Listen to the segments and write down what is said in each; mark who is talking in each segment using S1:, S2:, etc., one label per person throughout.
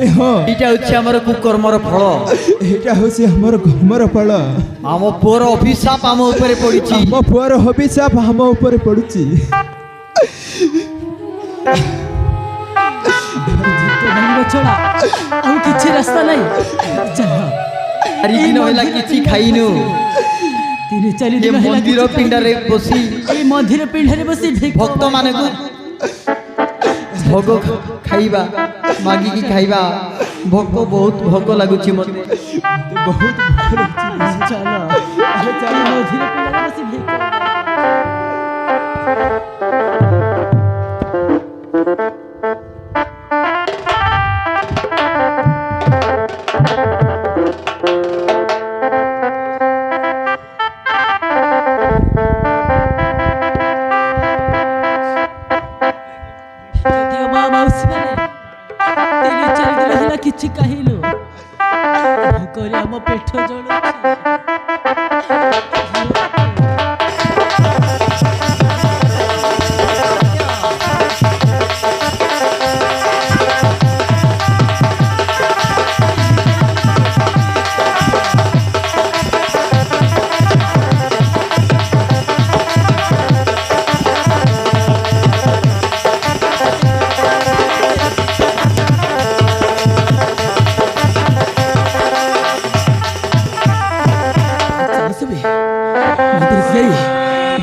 S1: अरे हाँ
S2: এটা হচ্ছে আমার কুকর্মর ফল
S1: এটা হচ্ছে আমার কর্মর ফল
S2: ଆମ ପୁଅର ଅଭିଶାପ ଆମ ଉପରେ ପଡ଼ିଛି
S1: ଆମ ପୁଅର ଅଭିଶାପ ଆମ ଉପରେ ପଡୁଛି
S3: ଛଡ଼ା ଆଉ କିଛି ରାସ୍ତା ନାହିଁ ଚାଲ
S2: 4 ଦିନ ହେଲା କିଛି ଖାଇନୁ
S3: 3-4
S2: ଏ
S3: ଦିନ ହେଲା
S2: ମନ୍ଦିର ପିଣ୍ଡାରେ ବସି
S3: ଏଇ ମନ୍ଦିର ପିଣ୍ଡାରେ ବସି
S2: ଭକ୍ତ ମାନଙ୍କୁ ଭୋଗ ଖାଇବା ମାଗିକି ଖାଇବା ଭୋକ ବହୁତ ଭୋକ ଲାଗୁଛି ମୋତେ
S1: ବହୁତ ଭଲ ଲାଗୁଛି
S3: ଚାଲ ଚାଲ ମନ୍ଦିର ପିଣ୍ଡାରେ ବସି ଭିକ କିଛି କହିଲୁ ଭୋକରେ ଆମ ପେଟ ଜଳୁଛି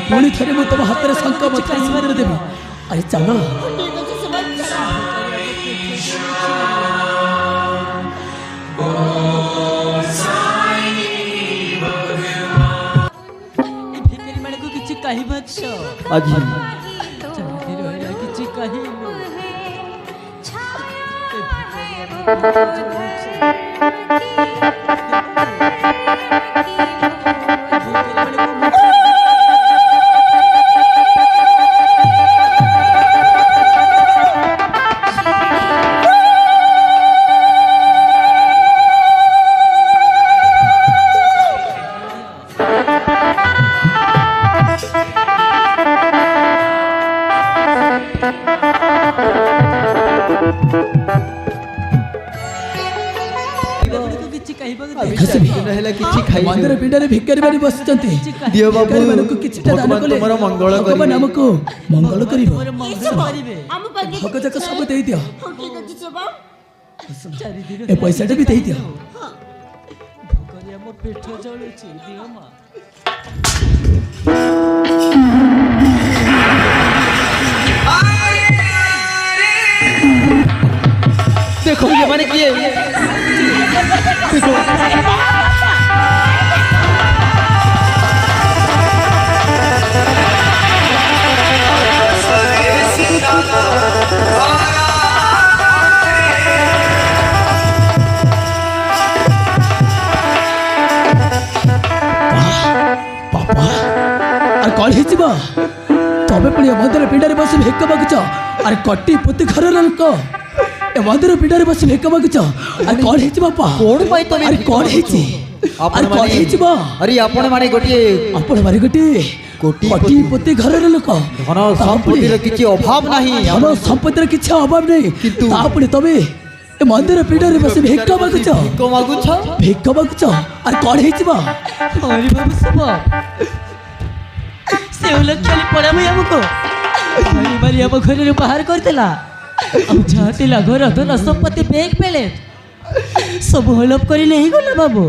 S3: पुणी थे मुझे तुम हाथ में शंख मत देवी अरे चलो भिखारी माने को किछि कहि बछ
S2: आज
S3: चलती रहला किछि कहि मंदिर पिंडा भिकारी मानी बसचंती
S2: दियो बाबू
S3: मानक किछि दान कले
S2: तुम्हारा मंगल
S3: भगवान हमको मंगल करिवो भग जक सब देई दियो ए पैसा भी देई दियो भगवान हम पेट जळुची दियो मा
S2: देखो ये माने किए देखो
S3: पापा अरे कौन है जीवा तबे पड़िया मंदिर पिंडारे बस भिक मागुच अरे कटी पुती घर लोक ए मंदिर पिंडारे बस भिक मागुच अरे कौन है बापा
S2: कोण पाई तबे
S3: अरे कौन है जी अरे कौन है जीवा
S2: अरे आपण माने गोटिए
S3: आपण मारे गोटी कटी पुती घर लोक
S2: धन संपत्तिर किछि अभाव नाही
S3: धन संपत्तिर किछि अभाव नहीं
S2: किंतु
S3: तापड़े तबे ए मंदिर पिंडारे बस भिक मागुच भिक मागुच अरे कौन है जीवा अरे बाबू सब से लोग खाली पड़ा भाई हमको भाई बारी हम घर बाहर करतेला हम चाहतेला घर धन संपत्ति बेग पेले सब हलप करी नहीं गला बाबू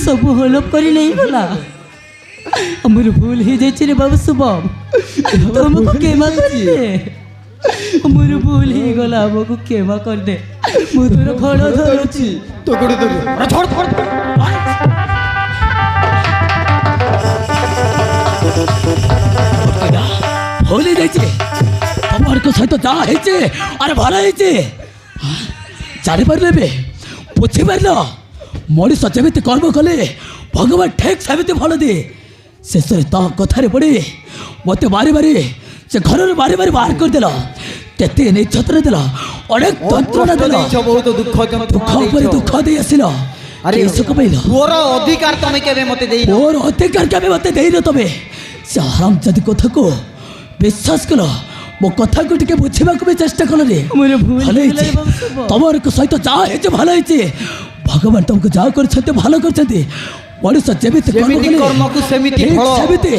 S3: सब हलप करी नहीं गला हमर भूल ही जाय रे बाबू शुभम तुमको केमा कर दे हमर भूल ही गला हमको केमा कर दे मु तोर घड़ धरुची
S2: तो गोड़ी धर अरे छोड़ छोड़
S3: होली जाइए तुम्हारे को सहित जा है अरे भरा है जानी पारे पोछी पार मनीष जमी कर्म कले भगवान ठीक सेमती भल दिए शेष कथार पड़े मत मारी मारी से घर मारी मारी बाहर करदेल केते निर्यातना देल अनेक यंत्रणा देल
S2: बहुत दुख
S3: दुख पर दुख दे आसिल
S2: अरे मोर अधिकार तमे केबे मते देई
S3: मोर अधिकार केबे मते देई न तमे से हरामजादी कथा को विश्वास कल
S4: ମୋ କଥାକୁ ଟିକେ ବୁଝିବାକୁ ବି ଚେଷ୍ଟା କଲ ରେ
S3: ମୋର ଭୁଲ
S4: ଭଲ
S3: ହେଇଗଲା
S4: ହେଇଛି
S3: ରେ ବାବୁ ଶୁଭ।
S4: ତମର ସହିତ ଯାହା ହେଇଛି ଭଲ ହେଇଛି ଭଗବାନ ତମକୁ ଯାହା କରିଛନ୍ତି ଭଲ କରିଛନ୍ତି ମଣିଷ ଯେମିତି
S2: ଯେମିତି କର୍ମକୁ ସେମିତି
S4: ଠିକ୍
S2: ଫଳ।
S4: ସେମିତି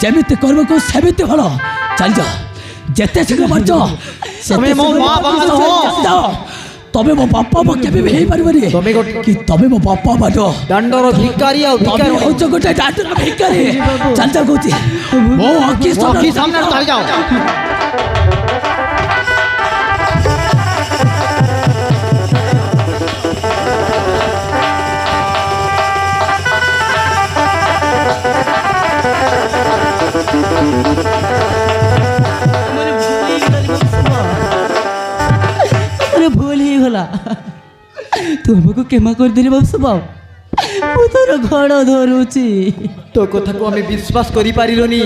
S4: ଯେମିତି କର୍ମକୁ ସେମିତି ଫଳ ଚାଲିଯାଅ ଯେତେ ଶୀଘ୍ର ବାଞ୍ଚ
S2: ତମେ ମୋ ମା ବାପା ନୁହଁ।
S4: ତମେ ମୋ ବାପା ମା କେବେ ବି ହେଇପାରିବନି
S2: ତମେ ଗୋଟେ-
S4: କି ତମେ ମୋ ବାପା ମା ନୁହଁ
S2: ଦାଣ୍ଡର ଭିକାରୀ ଆଉ
S4: ତମେ
S2: ଭିକାରୀ
S4: ହଉଛ ଗୋଟେ ଡାକ୍ତର ଭିକାରୀ ଚାଲିଯାଅ କହୁଛି ମୋ ଆଖି
S2: ଅଖି ସାମ୍ନାରେ ଚାଲିଯାଅ।
S3: ମୋର ଭୁଲ ହେଇଗଲା ତୁ ଆମକୁ କ୍ଷମା କରିଦେଲି ବାବୁ ଶୁଭ ମୁଁ ତୋର ଘର ଧରୁଛି
S2: ତୋ କଥାକୁ ଆମେ ବିଶ୍ୱାସ କରିପାରିଲୁନି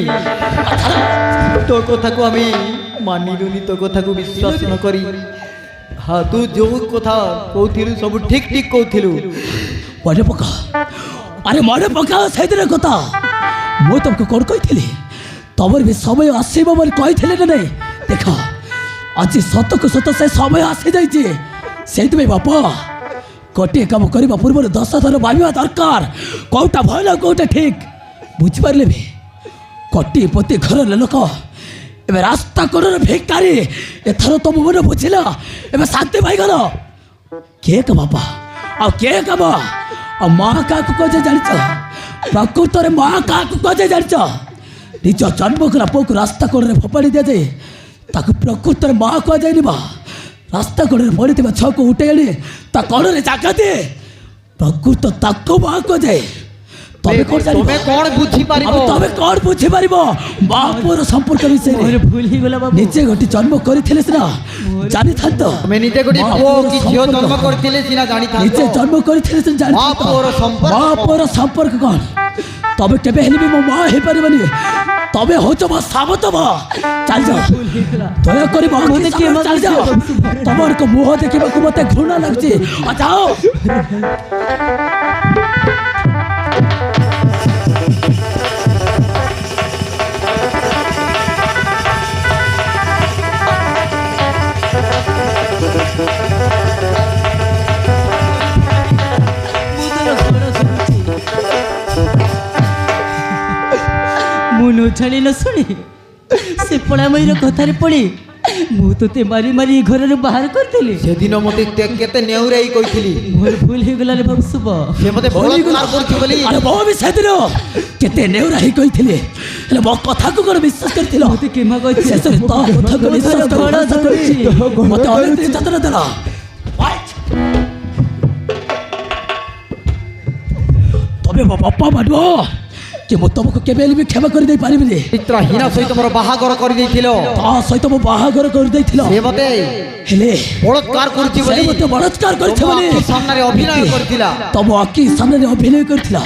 S2: ତୋ କଥାକୁ ଆମେ ମାନିଲୁନି ତୋ କଥାକୁ ବିଶ୍ୱାସ ନ କରି ହଁ ତୁ ଯୋଉ କଥା କହୁଥିଲୁ ସବୁ ଠିକ୍ ଠିକ୍ କହୁଥିଲୁ
S4: ମନେ ପକା ଆରେ ମନେ ପକା ସେଇଦିନ କଥା ମୁଁ ତମକୁ କ'ଣ କହିଥିଲି ତମର ବି ସମୟ ଆସିବ ବୋଲି କହିଥିଲେ ନା ନାଇଁ ଦେଖ ଆଜି ସତକୁ ସତ ସେ ସମୟ ଆସିଯାଇଛି ସେଇଥିପାଇଁ ବାପା ଗୋଟିଏ କାମ କରିବା ପୂର୍ବରୁ 10 ଥର ଭାବିବା ଦରକାର କୋଉଟା ଭଲ କୋଉଟା ଠିକ୍ ବୁଝିପାରିଲେ ବି କୋଟିପତି ଘରର ଲୋକ ଏବେ ରାସ୍ତା କଡ଼ରେ ଭିକାରୀ ଏଥର ତମ ମନ ବୁଝିଲା ଏବେ ଶାନ୍ତି ପାଇଗଲ କିଏ କା ବାପା ଆଉ କିଏ କାମ ଆଉ ମା କାହାକୁ କୁହାଯାଏ ଜାଣିଛ ପ୍ରକୃତରେ ମା କାହାକୁ କୁହାଯାଏ ଜାଣିଛ ନିଜ ଜନ୍ମ କଲା ପୁଅକୁ ରାସ୍ତା କଡ଼ରେ ଫୋପାଡ଼ି ଦିଆଯାଏ ତାକୁ ପ୍ରକୃତରେ ମା କୁହାଯାଏନି ମା ରାସ୍ତା କଡ଼ରେ ପଡ଼ିଥିବା ଛୁଆକୁ ଉଠେଇ ଆଣି ତା କଡ଼ରେ ଜାଗା ଦିଏ ପ୍ରକୃତ ତାକୁ ମା କୁହାଯାଏ ତମେ କ'ଣ ଜାଣିବ
S2: ତମେ କ'ଣ ବୁଝିପାରିବ
S4: ଆଉ ତମେ କ'ଣ ବୁଝିପାରିବ ମା ପୁଅର ସମ୍ପର୍କ
S3: ମୋର
S4: ବିଷୟରେ
S3: ଭୁଲ ହେଇଗଲା ବାବୁ
S4: ନିଜେ ଗୋଟେ ଜନ୍ମ କରିଥିଲେ ସିନା ଜାଣିଥାନ୍ତ
S2: ତମେ ନିଜେ ଗୋଟେ
S4: ମା
S2: ପୁଅ
S4: ପୁଅର
S2: କି ଝିଅ
S4: ସମ୍ପର୍କ
S2: ଜନ୍ମ
S4: କ'ଣ?
S2: କରିଥିଲେ ସିନା
S4: ନିଜେ
S2: ଜାଣିଥାନ୍ତ
S4: ଜନ୍ମ କରିଥିଲେ ସିନା ଜାଣିଥାନ୍ତ
S2: ମା ପୁଅର ସମ୍ପର୍କ
S4: ମା
S2: କ'ଣ?
S4: ପୁଅର ସମ୍ପର୍କ କ'ଣ ତମେ କେବେ ହେଲେ ବି ମୋ ମା ହେଇପାରିବନି ତମେ ହଉଛ ମୋ ସାବତ ମା ଚାଲିଯାଅ
S3: ଭୁଲ ହେଇଗଲା
S4: ଦୟାକରି ମୋ ଆଖି
S3: ମୋତେ
S4: ସାମ୍ନାରେ
S3: କ୍ଷମା
S4: ଚାଲିଯାଅ
S3: କରିଦିଅ।
S4: ତମର ମୁହଁ ଦେଖିବାକୁ ମୋତେ ଘୃଣା ଲାଗୁଛି ଆଉ ଯାଅ
S3: ମୁଁ ନ ଜାଣି ନ ଶୁଣି ସେ ପଳାମୟୀର କଥାରେ ପଡ଼ି ମୁଁ ତୋତେ ମାରି ମାରି ଏ ଘରରୁ ବାହାର କରିଦେଲି
S2: ସେଦିନ ମତେ କେତେ ନେଉରାଇ କହିଥିଲି
S3: ମୋର ଭୁଲ ହେଇଗଲା ରେ ବାବୁ ଶୁଭ
S2: ସେ ମତେ ବଳାତ୍କାର କରୁଛି ବୋଲି
S4: ଆରେ ମୋ ବି ସେଦିନ କେତେ ନେଉରା ହେଇ କହିଥିଲେ ହେଲେ ମୋ କଥାକୁ କ'ଣ ବିଶ୍ୱାସ କରିଥିଲ
S3: ମୋତେ କ୍ଷମା କରିଛି
S4: ଶେଷରେ ତୋ କଥାକୁ ବିଶ୍ୱାସ କରି
S3: ଘର ଧରୁଛି
S4: ମୋତେ ଅନେକ ନିର୍ଯାତନା ଦେଲ ତମେ ମୋ ବାପା ମା ନୁହଁ କି ମୁଁ ତମକୁ କେବେ ହେଲେ ବି କ୍ଷମା କରିଦେଇ ପାରିବିନି
S2: ଚିତ୍ରହୀନା ସହିତ ମୋର ବାହାଘର କରିଦେଇଥିଲ
S4: ତା ସହିତ ମୁଁ ବାହାଘର କରିଦେଇଥିଲ
S2: ସେ ମତେ
S4: ହେଲେ
S2: ବଳାତ୍କାର କରୁଛି
S4: ସେ
S2: ବୋଲି
S4: ମୋତେ ବଳାତ୍କାର କରିছে
S2: ତମ
S4: ବୋଲି
S2: ଆଖି ସାମ୍ନାରେ ଅଭିନୟ କରିଥିଲା
S4: ତମ ଆଖି ସାମ୍ନାରେ ଅଭିନୟ କରିଥିଲା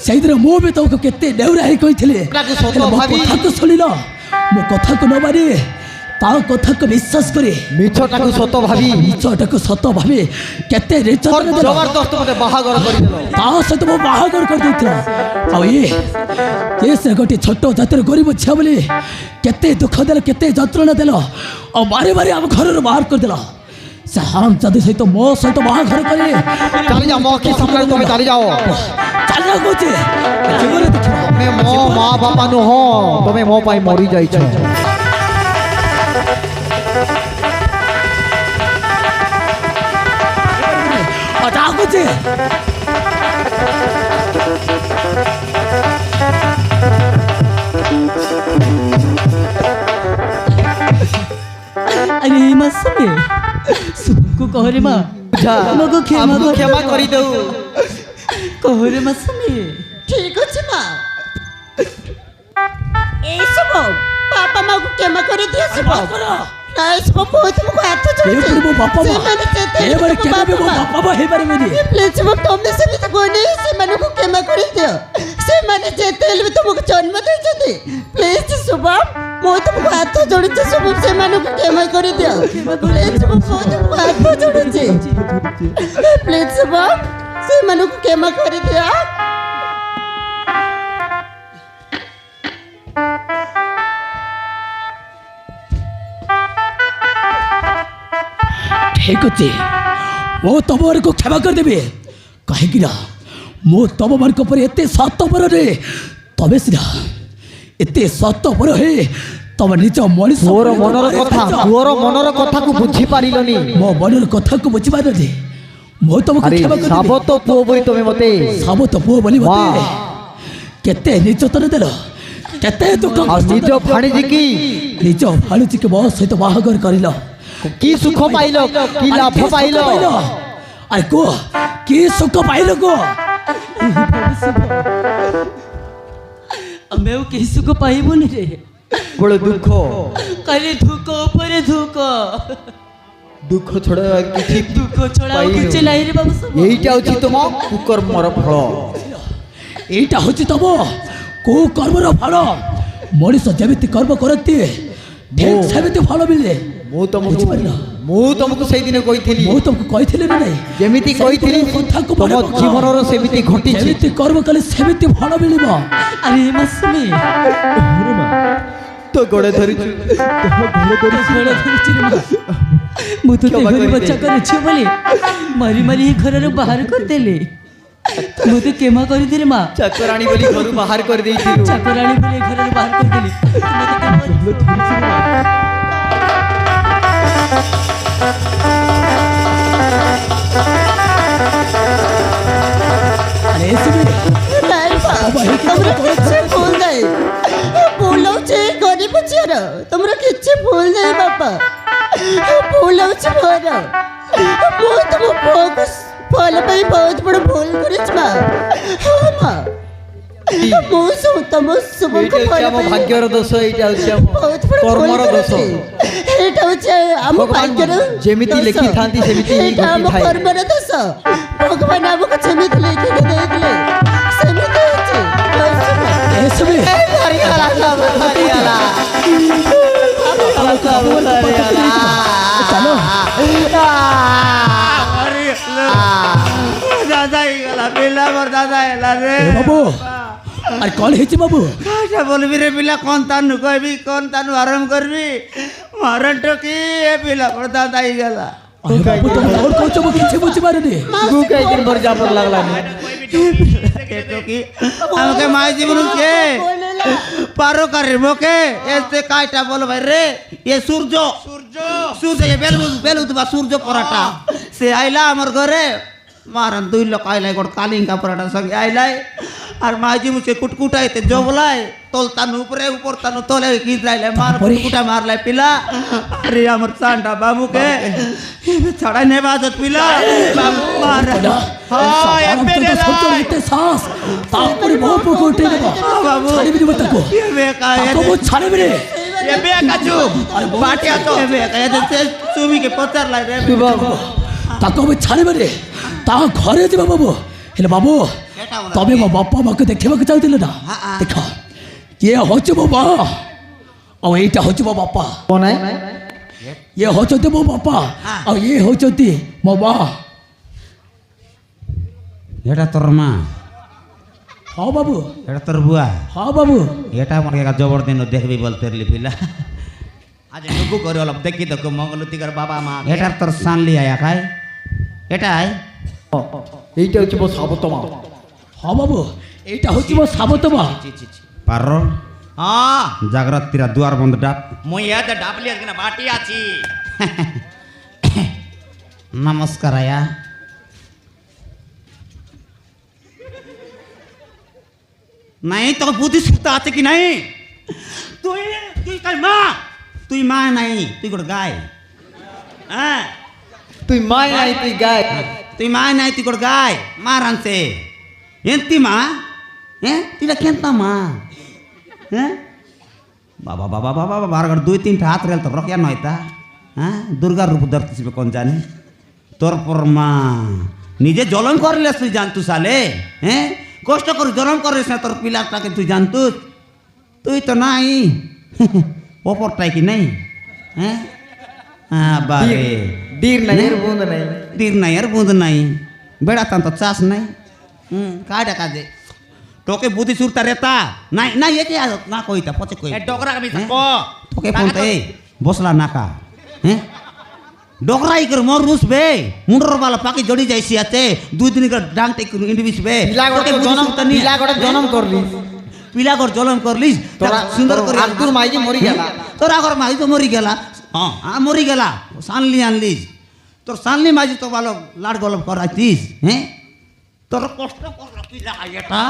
S4: ସେଇଥିରେ ମୁଁ ବି ତମକୁ କେତେ ନେଉରା ହେଇ କହିଥିଲି
S2: ତାକୁ ସତ
S4: ହେଲେ ମୋ
S2: ଭାବି-
S4: କଥାକୁ ଶୁଣିଲ ମୋ କଥାକୁ ନ ମାରି ତା କଥାକୁ ବିଶ୍ୱାସ କରି
S2: ମିଛଟାକୁ ସତ ଭାବି
S4: ମିଛଟାକୁ ସତ ଭାବି କେତେ ନିର୍ଯାତନା ଦେଲ
S2: ଜବରଦସ୍ତ ମତେ ବାହାଘର କରିଦେଲ
S4: ତା ସହିତ ମୁଁ ବାହାଘର କରିଦେଇଥିଲା ଆଉ ଇଏ ସେ ଗୋଟିଏ ଛୋଟ ଜାତିର ଗରିବ ଝିଅ ବୋଲି କେତେ ଦୁଃଖ ଦେଲ କେତେ ଯନ୍ତ୍ରଣା ଦେଲ ଆଉ ମାରି ମାରି ଆମ ଘରରୁ ବାହାର କରିଦେଲ ସେ ହାରାମ ଜାତି ସହିତ ମୋ ସହିତ ବାହାଘର କରି
S2: ଚାଲିଯାଅ ମୋ ଆଖି ସାମ୍ନାରେ ତମେ ଚାଲିଯାଅ
S4: ଚାଲିଯାଅ କହୁଛି ଜୀବନରେ ଦେଖିବ
S2: ତମେ ମୋ ମା ବାପା ନୁହଁ ତମେ ମୋ ପାଇଁ ମରି ଯାଇଛ
S4: ଆଉ ଯାଅ କହୁଛି
S3: अरे माँ सुने सुबह को कह रे माँ हमको क्षमा
S2: ଆମକୁ କ୍ଷମା କରିଦେଉ
S3: कह रे माँ सुने
S5: ঠিক আছে মা এই শুভ বাবা মাকে ক্ষমা করে দিয়ে শুভ ନାଇଁ ଶୁଭ ମୁଁ ତୁମକୁ ହାତ
S4: ଏପରି ମୋ ବାପା ମା
S5: ସେମାନେ ଯେତେ
S4: ଏଭଳି କେବେ ବି ମୋ ବାପା ମା ହେଇପାରିବେନି
S5: ପ୍ଲିଜ ଶୁଭ ତମେ ସେମିତି କୁହନି ସେମାନଙ୍କୁ କ୍ଷମା କରିଦିଅ ସେମାନେ ଯେତେ ହେଲେ ବି ତୁମକୁ ଜନ୍ମ ଦେଇଛନ୍ତି ପ୍ଲିଜ ଶୁଭ ମୁଁ ତୁମକୁ ହାତ ଯୋଡୁଛି ଶୁଭ ସେମାନଙ୍କୁ କ୍ଷମା କରିଦିଅ ପ୍ଲିଜ ଶୁଭ ମୁଁ ତୁମକୁ ହାତ ଯୋଡୁଛି ପ୍ଲିଜ ଶୁଭ ସେମାନଙ୍କୁ କ୍ଷମା କରିଦିଅ
S4: ଠିକ୍ ଅଛି ମୁଁ ତମମାନଙ୍କୁ କ୍ଷମା କରିଦେବି କାହିଁକି ନା ମୁଁ ତମମାନଙ୍କ ପରେ ଏତେ ସ୍ୱାର୍ଥପରରେ ତମେ ସିନା ଏତେ ସ୍ୱାର୍ଥପର ହେ ତମ ନିଜ ମଣିଷ
S2: ତୋର ମନର କଥାକୁ ବୁଝିପାରିଲନି।
S4: ମୋ ମନର କଥାକୁ ବୁଝିପାରିଲନି। ମୁଁ ତମକୁ
S2: ଆରେ
S4: କ୍ଷମା କରିଦେବି।
S2: ସାବତ ପୁଅ ବୋଲି ତମେ ମତେ
S4: ସାବତ ପୁଅ ବୋଲି ମତେ କେତେ ନିର୍ଯାତନା ଦେଲ, କେତେ ଦୁଃଖ
S2: ଆଉ
S4: କଷ୍ଟ
S2: ନିଜ
S4: ଦେଲ।
S2: ଭାଣିଜି କି
S4: ନିଜ ଭାଣିଜିକି ମୋ ସହିତ ବାହାଘର କରିଲ।
S2: କି ସୁଖ ପାଇଲ, କି
S4: ଆରେ
S2: ଲାଭ
S4: କି ସୁଖ
S2: ପାଇଲ?
S4: ଆରେ କୁହ କି ସୁଖ ପାଇଲ କୁହ?
S3: ଆମେ ଆଉ କେହି ସୁଖ ପାଇବୁନି ରେ।
S2: ବଡ଼ ଦୁଃଖ,
S3: ଖାଲି ଧୁକ ଉପରେ ଧୁକ,
S2: ଦୁଃଖ ଛଡ଼ା ଆଉ କିଛି
S3: ଦୁଃଖ ଛଡ଼ା ଆଉ
S2: ପାଇଲୁ।
S3: କିଛି ନାହିଁ ରେ ବାବୁ ସବୁ।
S2: এইটা হচ্ছে তোমার কুকর্মর ফল।
S4: এইটা হচ্ছে তব কুকর্মর ফল। মଣିଷ ଯେମିତି କର୍ମ କରନ୍ତି ଠିକ୍ ସେମିତି ଫଳ ମିଳେ। ବୁଝିପାରିଲ?
S2: ମୁଁ ତମକୁ ସେଇଦିନ କହିଥିଲି,
S4: ମୁଁ ତମକୁ କହିଥିଲି ନା ନାହିଁ?
S2: ଯେମିତି କହିଥିଲି
S4: କଥାକୁ
S2: ତମ
S4: ମନେ ପକାଅ।
S2: ଜୀବନର ସେମିତି ଘଟିଛି।
S4: ଯେମିତି କର୍ମ କଲେ ସେମିତି ଫଳ ମିଳିବ।
S3: ଆରେ ମାସୁମି
S1: ଆରେ ମା
S2: তো গড়ে ধরিଛୁ,
S1: ଘରେ କରିଛି
S3: ମୁଁ ତୋତେ
S2: କ୍ଷମା
S3: ଘରେ
S2: କରିଦେ।
S3: ବଚ୍ଚା କରିଛି ବୋଲି ମାରି ମାରି ଏ ଘରରୁ ବାହାର କରିଦେଲି। ମୋତେ କ୍ଷମା କରିଦେଲି ମା।
S2: ଚାକରାଣୀ ବୋଲି ଘରୁ ବାହାର କରିଦେଇଥିଲୁ।
S3: ଚାକରାଣୀ ବୋଲି ଏ ଘରରୁ ବାହାର କରିଦେଲି। ମୋତେ କ୍ଷମା କରିଦେ।
S4: আরে এসবি
S5: ନାଇଁ ବା, ତମର କିଛି ଭୁଲ ନାହିଁ। ଭୁଲ ହଉଛି ଗରିବ ଝିଅର, ତମର କିଛି ଭୁଲ ନାହିଁ ବାପା। ଭୁଲ ହଉଛି ମୋର। ମୁଁ ତମ ପୁଅକୁ ଭଲ ପାଇଁ ବହୁତ ବଡ଼ ଭୁଲ କରିଛି ମା। ହଁ ମା, ମୁଁ ତମ ଶୁଭକୁ
S2: এইটা হচ্ছে
S5: ଭଲ
S2: ଆମ
S5: ପାଇଁ
S2: ଭାଗ୍ୟର ଦୋଷ, এইটা হচ্ছে ଆମ
S5: ବହୁତ ବଡ଼ ଭୁଲ
S2: କର୍ମର ଦୋଷ।
S5: କରିଛି। ଏଇଟା ହଉଛି ଆମ
S2: ଭଗବାନ
S5: ଭାଗ୍ୟର
S2: ଯେମିତି
S5: ଦୋଷ।
S2: ଲେଖିଥାନ୍ତି ସେମିତି ହିଁ
S5: ଏଇଟା ଆମ
S2: ଘଟିଥାଏ।
S5: କର୍ମର ଦୋଷ। ଭଗବାନ ଆମକୁ ଯେମିତି ଲେଖିକି ଦେଇଥିଲେ ସେମିତି ହେଇଛି।
S4: এসবি চলো
S6: দাদা গেলা পিলা মোর দাদা এলা রে
S4: এ বাবু আর কল হয়েছে বাবু
S6: কাটা বলবি রে পিলা কোন তানু কইবি কোন তানু আরাম করবি মরণ টকি এ পিলা মোর দাদা গেলা
S4: আরে বাবু তুমি ওর কইছো মু কিছু বুঝি পারিনি
S2: গু কাইদিন ভর জাপর লাগলানি।
S6: টকি আমাকে মাই জীবন কে পারো করে মোকে এতে কাইটা বল ভাই রে এ সূর্য সূর্য এ বেলু তো সূর্য পরাটা সে আইলা আমার ঘরে মারান 2 লোক আইলাই গোট কালিঙ্কা পরাটা সঙ্গে আইলাই আর মাঝি মুছে কুটকুটাইতে জবলাই তলতান উপরে উপর তানু তলে কি যাইলে মার কুটকুটা মারলাই পিলা আরে আমার সান্ডা বাবুকে ছাড়াই নে বাজত পিলা বাবু মার হায় এবেলে
S4: এতে শ্বাস তারপরে বহু পুকুর উঠে দেব
S6: বাবু
S4: ছাড়িবি দেব তাকে
S6: এবে কায়ে
S4: তাকে মু ছাড়িবি রে
S6: এবে কাজু বাটিয়া তো এবে কায়ে তে সুমিকে পচার লাই রে
S4: তাকে মু ছাড়িবি রে তা ঘরে যাব বাবু হেলে বাবু তবে ମୋ ବାପା ମାକୁ ଦେଖିବାକୁ ଚାହୁଁଥିଲେ ନା ଦେଖ ଇଏ ହେଉଛି ମୋ ମା ଆଉ ଏଇଟା ହେଉଛି ମୋ ବାପା
S2: কোন
S4: ଇଏ ହେଉଛନ୍ତି ମୋ ବାପା ଆଉ ଇଏ ହେଉଛନ୍ତି ମୋ ମା
S6: এটা তোর মা
S4: ହଁ ବାବୁ
S6: এটা তোর বুয়া
S4: ହଁ বাবু
S6: এটা আমার একা জবর দিন দেখবি বলতে পিলা আজ নুকু করে অলপ দেখি দেখো মঙ্গলতিকার বাবা মা এটা তোর সানলি আয়া খায় এটাই
S2: এইটা হচ্ছে ମୋ ସାବତ ମା।
S4: ହଁ ବାବୁ ଏଇଟା ହେଉଛି ମୋ ସାବତ ମା
S6: পারো হ্যাঁ জাগ্রতিরা দুয়ার বন্ধ ডাব মই এতে ডাবলি আজকে বাটি আছি নমস্কার আয়া নাই তো বুদ্ধি সুতা আছে কি নাই তুই তুই কাল মা তুই মা নাই তুই গোট গায় হ্যাঁ
S2: তুই মাই নাই তুই গায়।
S6: তুই মা নাই তুই গোট গায় মা রানছে এন্তি মা হ্যাঁ তুই কেনতা মা হ্যাঁ বাবা বাবা বাবা বাবা বারবার 2-3 হাত রেল তো রকিয়া নয়তা হ্যাঁ দুর্গার রূপ ধরতেছিস কোন জানে তোর পর মা নিজে জলম করলে তুই জানতু সালে হ্যাঁ কষ্ট করে জলম করিস না তোর পিলাটাকে তুই জানতু তুই তো নাই ওপরটাই কি নাই হ্যাঁ হ্যাঁ বারে
S2: দীর নাই এর বুঁদ নাই।
S6: তীর নাই আর বুঁদ নাই বেড়াতাম তো চাষ নাই কাটা কাজে তোকে বুদ্ধি সুরতা রেতা নাই নাই একে না কইতা পচে কই
S7: ডগরা আমি
S6: হ্যাঁ? তোকে ফোন এই বসলা নাকা হ্যাঁ ডোকরাই করে মর রুসবে মুন্ডর বালা পাকি জড়ি যাইছি আছে 2 দিন করে ডাংতে ইন্ডি বিছবে
S2: পিলাগড়ে জনম করলি
S6: পিলাগড় জলম করলিস
S2: তোরা
S6: সুন্দর করে
S2: আব্দুল মাইজি মরি গেলা
S6: তোর আগর মাই তো মরি গেলা হ্যাঁ মরি গেলা সানলি আনলিস তোর সানলি মাঝি তো ভালো লাড গলম করাইতিস হ্যাঁ তোর কষ্ট কর পিলা এটা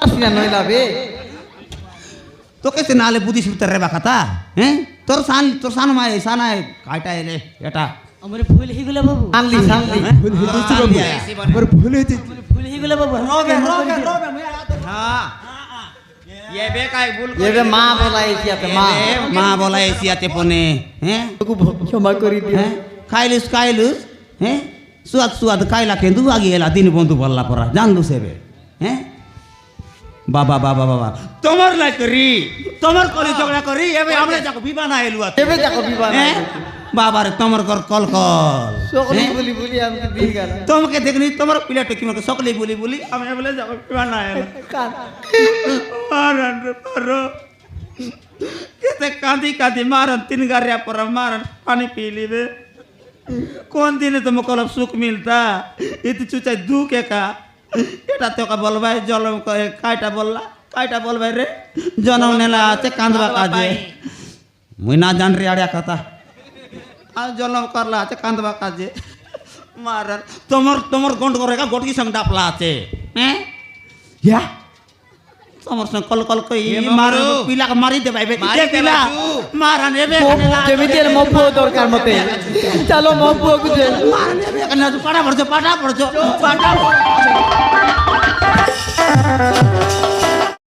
S2: আসিনা নইলা বে
S6: তোকে সে নালে বুদ্ধি সুবিধা রেবা খাতা হ্যাঁ তোর সান মাই সানায় কাটা এলে এটা
S3: আমার ভুল হয়ে গেল বাবু
S2: সানলি সানলি
S1: ভুল হয়ে গেছে বাবু আমার ভুল হয়েছে
S3: ভুল হয়ে গেল বাবু
S6: হ্যাঁ ये बे काय भूल
S2: এবে মা বলাইছি আতে মা
S6: মা বলা এসিয়াতে পনে হ্যাঁ
S2: তোকে ক্ষমা করি দিও
S6: হ্যাঁ খাইলুস হ্যাঁ সুয়াদ খাইলা কিন্তু আগে এলা দিন বন্ধু বললা পরা জানলু সেবে হ্যাঁ বাবা বাবা বাবা তোমার লাই করি তোমার কলি ঝগড়া করি এবে আমরা যাকো বিবানা এলু আছে
S2: এবে যাকো বিবাহ
S6: হ্যাঁ বাবার তোমার কর কল কল
S2: সকলি বলি বলি আমি দিয়ে গেল
S6: তোমাকে দেখনি তোমার প্লেটে কি মকে সকলে বলি বলি আমি বলে যাকো বিবানা এলু মারন পারো কেতে কাঁদি কাঁদি মারন 3 গারিয়া पर मारन पानी पी लीबे कौन दिन तुमको लब सुख मिलता इति चुचाई दुख का এটা তোকে বলবাই জলম কাইটা বলবাই রে জনম নেলা আছে কান্দবা কাজে মুই না জান রে আড়িয়া কথা আর জলম করলা আছে কান্দবা কাজে মারার তোমার গন্ড করে গটকি সঙ্গ ডাপলা আছে হ্যাঁ ইয়া তোমার সঙ্গে কল কল কই মারো পিলা মারি দে ভাই কে পিলা মারা নেবে
S2: যেমিতি এর মব্বু দরকার মতে চলো মব্বু গুজে
S6: মারা নেবে কেন পাটা পড়ছো